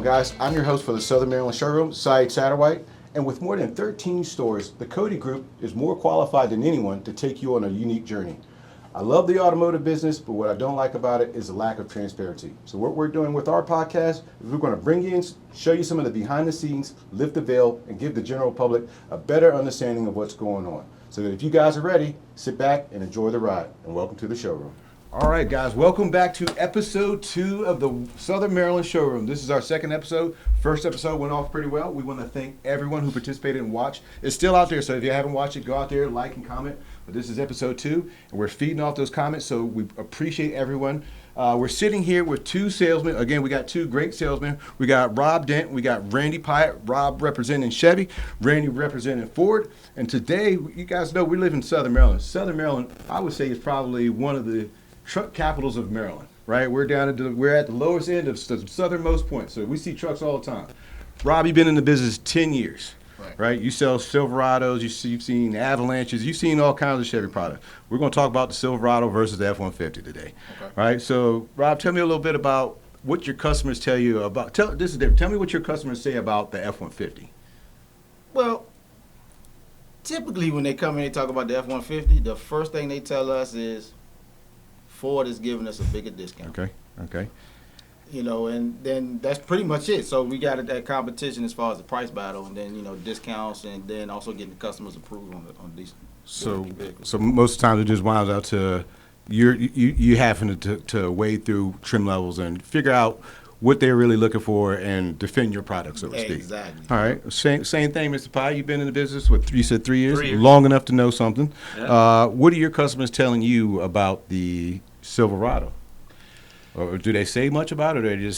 on, guys? I'm your host for the Southern Maryland Showroom, Syed Satterwhite, and with more than 13 stores, the Cody Group is more qualified than anyone to take you on a unique journey. I love the automotive business, but what I don't like about it is the lack of transparency. So what we're doing with our podcast is we're going to bring you in, show you some of the behind the scenes, lift the veil, and give the general public a better understanding of what's going on. So that if you guys are ready, sit back and enjoy the ride, and welcome to the showroom. All right, guys, welcome back to episode 2 of the Southern Maryland Showroom. This is our second episode. First episode went off pretty well. We want to thank everyone who participated and watched. It's still out there, so if you haven't watched it, go out there, like and comment. But this is episode 2, and we're feeding off those comments, so we appreciate everyone. We're sitting here with 2 salesmen. Again, we got 2 great salesmen. We got Rob Dent, we got Randy Pyatt. Rob representing Chevy, Randy representing Ford. And today, you guys know we live in Southern Maryland. Southern Maryland, I would say, is probably one of the truck capitals of Maryland, right? We're at the lowest end of the southernmost point, so we see trucks all the time. Rob, you've been in the business 10 years, right? You sell Silverados, you've seen Avalanches, you've seen all kinds of Chevy products. We're going to talk about the Silverado versus the F-150 today, right? So, Rob, tell me a little bit about what your customers tell you about. Tell me what your customers say about the F-150. Well, typically when they come in and talk about the F-150, the first thing they tell us is Ford is giving us a bigger discount. Okay. You know, and then that's pretty much it. So we got that competition as far as the price battle, and then, you know, discounts, and then also getting the customers approved on these. So most of the time it just winds out to you having to wade through trim levels and figure out what they're really looking for and defend your product, so to speak. Exactly. All right. Same thing, Mr. Pye. You've been in the business, you said 3 years? 3 years. Long enough to know something. Yeah. What are your customers telling you about the Silverado? Or do they say much about it, or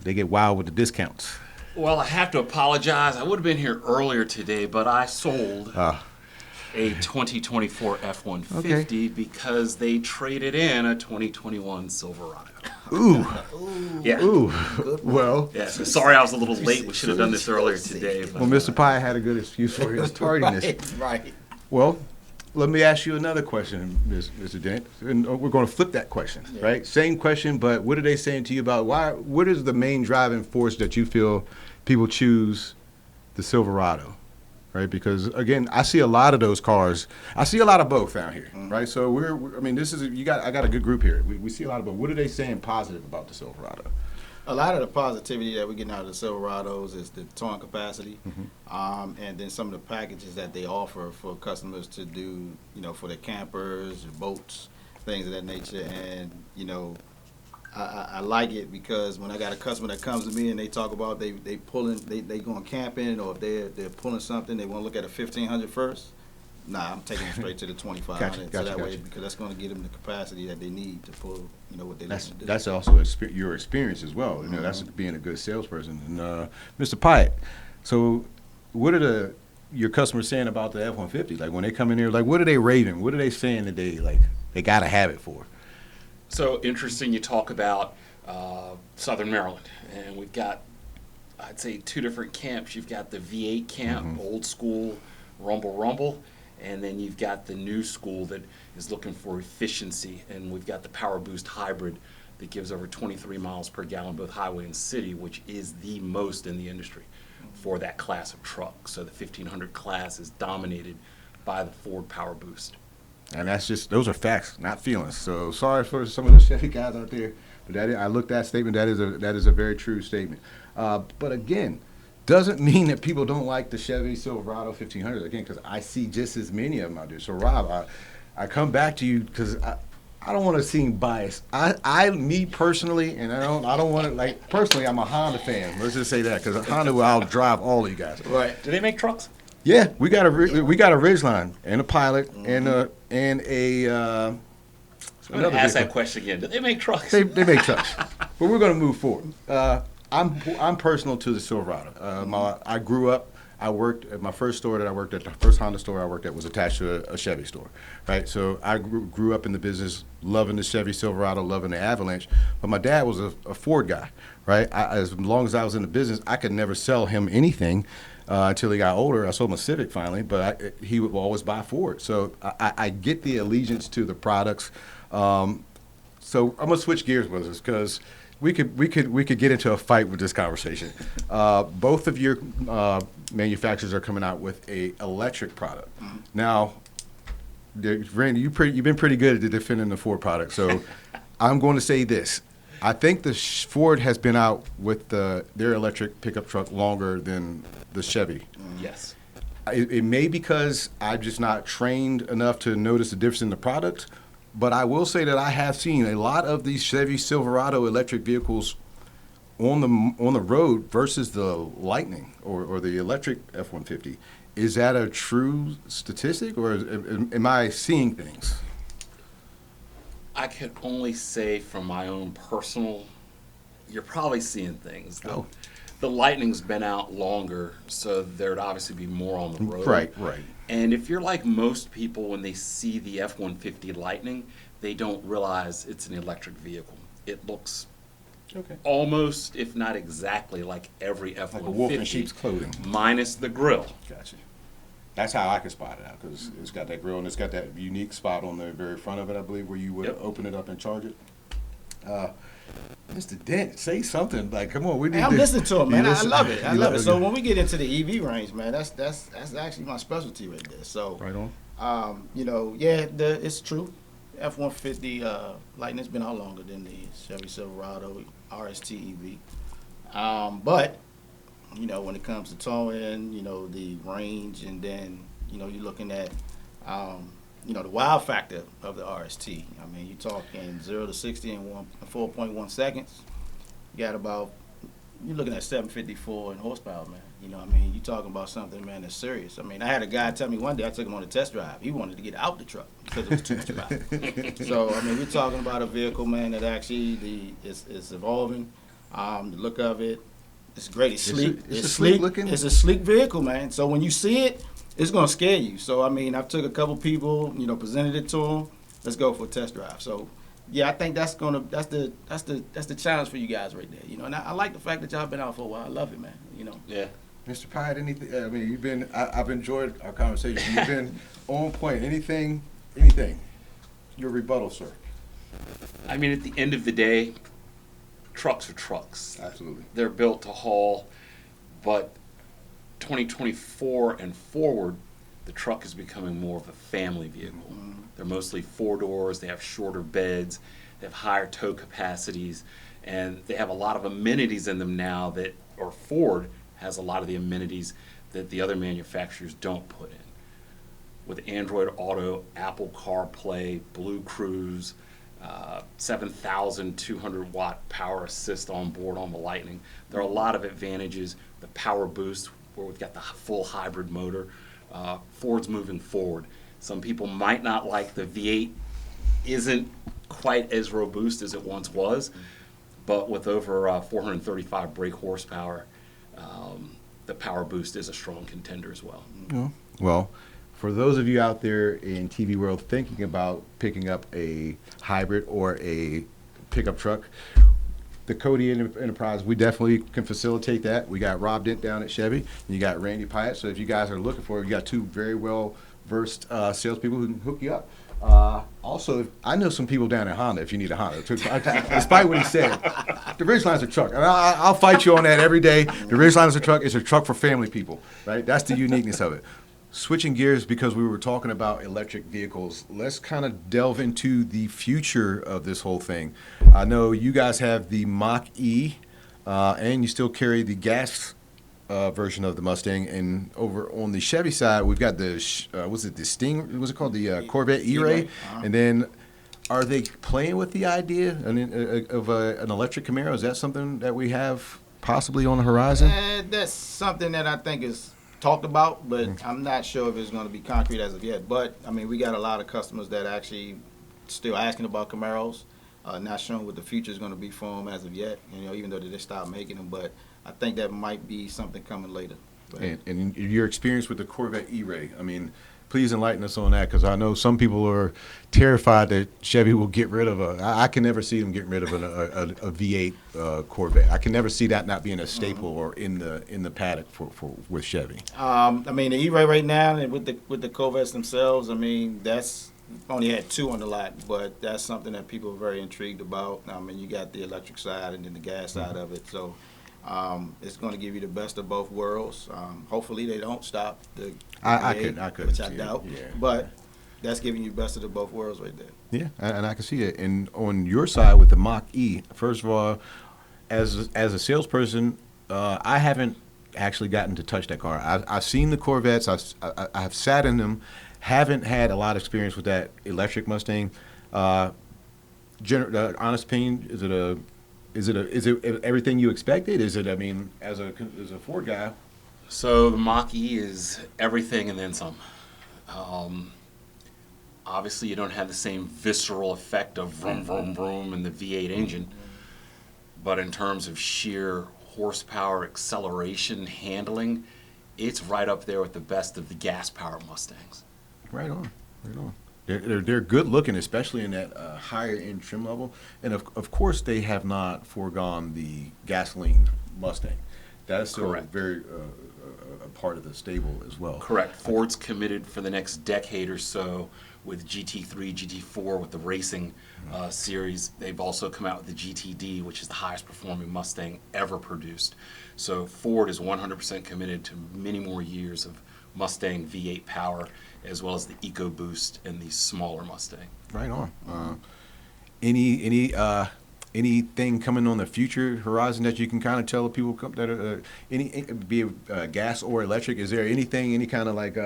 they get wild with the discounts? Well, I have to apologize. I would have been here earlier today, but I sold a 2024 F-150 because they traded in a 2021 Silverado. Ooh. Yeah. Ooh. Well. Yeah. So sorry I was a little late. We should have done this earlier today. But, Well, Mr. Pye had a good excuse for his tardiness. Right. Well, let me ask you another question, Mr. Dent. And we're going to flip that question, right? Same question, but what are they saying to you about what is the main driving force that you feel people choose the Silverado, right? Because, again, I see a lot of those cars. I see a lot of both out here, right? So I got a good group here. We see a lot of both. What are they saying positive about the Silverado? A lot of the positivity that we're getting out of the Silverados is the towing capacity, and then some of the packages that they offer for customers to do, you know, for their campers, boats, things of that nature. And, you know, I like it because when I got a customer that comes to me and they talk about they going camping, or if they're pulling something, they want to look at a 1500 first. Nah, I'm taking them straight to the 2500. Gotcha. Way, because that's going to give them the capacity that they need to pull, you know, what they need to do. That's also your experience as well. You know, that's being a good salesperson. And Mr. Pyatt, so what are your customers saying about the F-150? Like when they come in here, like what are they raving? What are they saying that they got to have it for? So interesting. You talk about Southern Maryland, and we've got, I'd say, 2 different camps. You've got the V8 camp, old school, rumble. And then you've got the new school that is looking for efficiency, and we've got the Power Boost hybrid that gives over 23 miles per gallon both highway and city, which is the most in the industry for that class of truck. So the 1500 class is dominated by the Ford Power Boost. And those are facts, not feelings. So sorry for some of the Chevy guys out there, but I looked at that statement. That is a very true statement. But again, doesn't mean that people don't like the Chevy Silverado 1500 again, because I see just as many of them out there. So Rob, I come back to you because I don't want to seem biased. Me personally, and I don't want to, like, personally, I'm a Honda fan. Let's just say that, because Honda will outdrive all of you guys. Right. Do they make trucks? Yeah, we got a Ridgeline and a Pilot and a. I'm going to ask that question again. Do they make trucks? They make trucks, but we're going to move forward. I'm personal to the Silverado. I grew up. I worked at my first store that I worked at. The first Honda store I worked at was attached to a Chevy store, right? So I grew up in the business, loving the Chevy Silverado, loving the Avalanche. But my dad was a Ford guy, right? As long as I was in the business, I could never sell him anything until he got older. I sold him a Civic finally, but he would always buy Ford. So I get the allegiance to the products. So I'm gonna switch gears with this because we could get into a fight with this conversation. Both of your manufacturers are coming out with a electric product. Now, Randy, you've been pretty good at defending the Ford product. So I'm going to say this. I think the Ford has been out with their electric pickup truck longer than the Chevy. Yes. It may because I'm just not trained enough to notice the difference in the product, but I will say that I have seen a lot of these Chevy Silverado electric vehicles on the road versus the Lightning or the electric F-150. Is that a true statistic, or am I seeing things? I could only say from my own personal, you're probably seeing things. The Lightning's been out longer, so there'd obviously be more on the road. Right. And if you're like most people, when they see the F-150 Lightning, they don't realize it's an electric vehicle. It looks almost, if not exactly, like every F-150. Like a wolf in sheep's clothing. Minus the grill. Gotcha. That's how I can spot it out, because it's got that grill and it's got that unique spot on the very front of it, I believe, where you would open it up and charge it. Mr. Dent, say something. Like, come on, we need. Hey, I'm listening to him, man. I love it. I love it. So Yeah. when we get into the EV range, man, that's actually my specialty right there. So Right on. it's true. F-150 Lightning's been out longer than the Chevy Silverado RST EV. But when it comes to towing, the range, and then you're looking at the wow factor of the RST. I mean, you're talking 0 to 60 in 4.1 seconds. You're looking at 754 in horsepower, man. You're talking about something, man, that's serious. I mean, I had a guy tell me one day, I took him on a test drive. He wanted to get out the truck because it was too much power. So, we're talking about a vehicle, man, that actually is evolving. The look of it, it's great. It's sleek. It's sleek looking. It's a sleek vehicle, man. So when you see it, it's gonna scare you. So I've took a couple people, presented it to them. Let's go for a test drive. So yeah, I think that's the challenge for you guys right there. And I like the fact that y'all been out for a while. I love it, man. Yeah. Mr. Pyatt, anything? I mean, I've enjoyed our conversation. You've been on point. Anything? Your rebuttal, sir. I mean, at the end of the day, trucks are trucks. Absolutely. They're built to haul, but 2024 and forward, the truck is becoming more of a family vehicle. They're mostly 4 doors, they have shorter beds, they have higher tow capacities, and they have a lot of amenities in them now or Ford has a lot of the amenities that the other manufacturers don't put in. With Android Auto, Apple CarPlay, Blue Cruise, 7,200 watt power assist on board on the Lightning. There are a lot of advantages. The power boost, where we've got the full hybrid motor. Ford's moving forward. Some people might not like the V8 isn't quite as robust as it once was, but with over 435 brake horsepower, the power boost is a strong contender as well. Yeah. Well, for those of you out there in TV world thinking about picking up a hybrid or a pickup truck, the Cody Enterprise, we definitely can facilitate that. We got Rob Dent down at Chevy, and you got Randy Pyatt. So if you guys are looking for it, you got 2 very well-versed salespeople who can hook you up. Also, I know some people down at Honda if you need a Honda. Despite what he said, the Ridgeline's a truck. And I'll fight you on that every day. The Ridgeline's a truck. It's a truck for family people, right? That's the uniqueness of it. Switching gears, because we were talking about electric vehicles, let's kind of delve into the future of this whole thing. I know you guys have the Mach-E, and you still carry the gas version of the Mustang. And over on the Chevy side, we've got the, the Sting? What's it called? The Corvette E-Ray. And then are they playing with the idea of an electric Camaro? Is that something that we have possibly on the horizon? That's something that I think is talked about, but I'm not sure if it's going to be concrete as of yet. But we got a lot of customers that actually still asking about Camaros, not showing what the future is going to be for them as of yet. Even though they stopped making them, but I think that might be something coming later. And your experience with the Corvette E-Ray, please enlighten us on that, because I know some people are terrified that Chevy will get rid of I can never see them getting rid of a V8 Corvette. I can never see that not being a staple or in the paddock with Chevy. The E-Ray right now, and with the Corvettes themselves, only had 2 on the lot, but that's something that people are very intrigued about. I mean, you got the electric side and then the gas side of it. So it's going to give you the best of both worlds. Hopefully they don't stop the I V8, couldn't which I see it, doubt. yeah. But that's giving you best of the both worlds right there. Yeah, and I can see it. And on your side with the Mach-E, first of all, as a salesperson, I haven't actually gotten to touch that car. I've seen the Corvettes. I've sat in them. Haven't had a lot of experience with that electric Mustang. Honest opinion, is it everything you expected? Is it? I mean, as a Ford guy. So the Mach-E is everything and then some. Obviously, you don't have the same visceral effect of vroom, vroom, vroom in the V8 engine. But in terms of sheer horsepower, acceleration, handling, it's right up there with the best of the gas-powered Mustangs. Right on, right on. They're good looking, especially in that higher end trim level. And of course, they have not foregone the gasoline Mustang. That is still Correct. very a part of the stable as well. Correct. Ford's committed for the next decade or so with GT3, GT4, with the racing series. They've also come out with the GTD, which is the highest performing Mustang ever produced. So Ford is 100% committed to many more years of Mustang V8 power, as well as the EcoBoost and the smaller Mustang. Right on. Anything coming on the future horizon that you can kind of tell the people that are be it gas or electric? Is there anything, any kind of like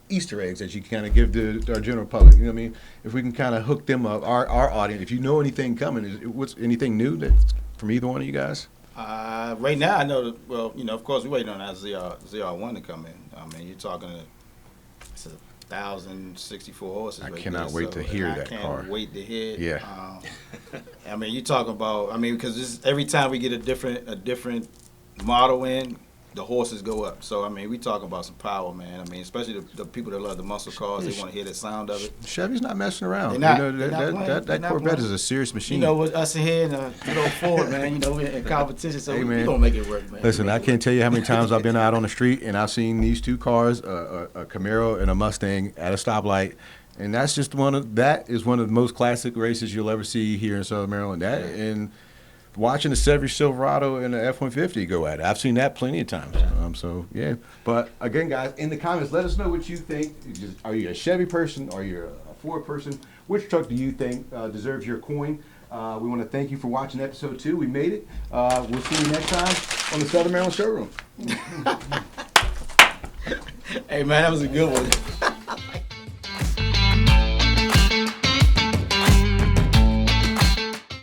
Easter eggs that you kind of give to our general public? You know what I mean? If we can kind of hook them up, our audience. If you know anything coming, what's anything new that's from either one of you guys? Right now, I know that, well, of course, we're waiting on that ZR1 to come in. I mean, you're talking it's 1,064 horses. I right cannot there, wait to hear that I car. can't wait to hear it. Yeah. I mean, you're talking about, because every time we get a different model in, the horses go up. So, I mean, we talking about some power, man. I mean, especially the people that love the muscle cars, they want to hear the sound of it. Chevy's not messing around. They're not. You know, They're not playing. that They're Corvette not is a serious machine. With us in here and good old Ford, man, we're in competition, so Hey, we man. gonna make it work, man. Listen, I can't tell you how many times I've been out on the street and I've seen these two cars, a Camaro and a Mustang, at a stoplight, and that is one of the most classic races you'll ever see here in Southern Maryland. And watching the Chevy Silverado and the F-150 go at it, I've seen that plenty of times. So yeah. But again, guys, in the comments, let us know what you think. Are you a Chevy person? Are you a Ford person? Which truck do you think deserves your coin? We want to thank you for watching episode 2. We made it. We'll see you next time on the Southern Maryland Showroom. Hey, man, that was a good one.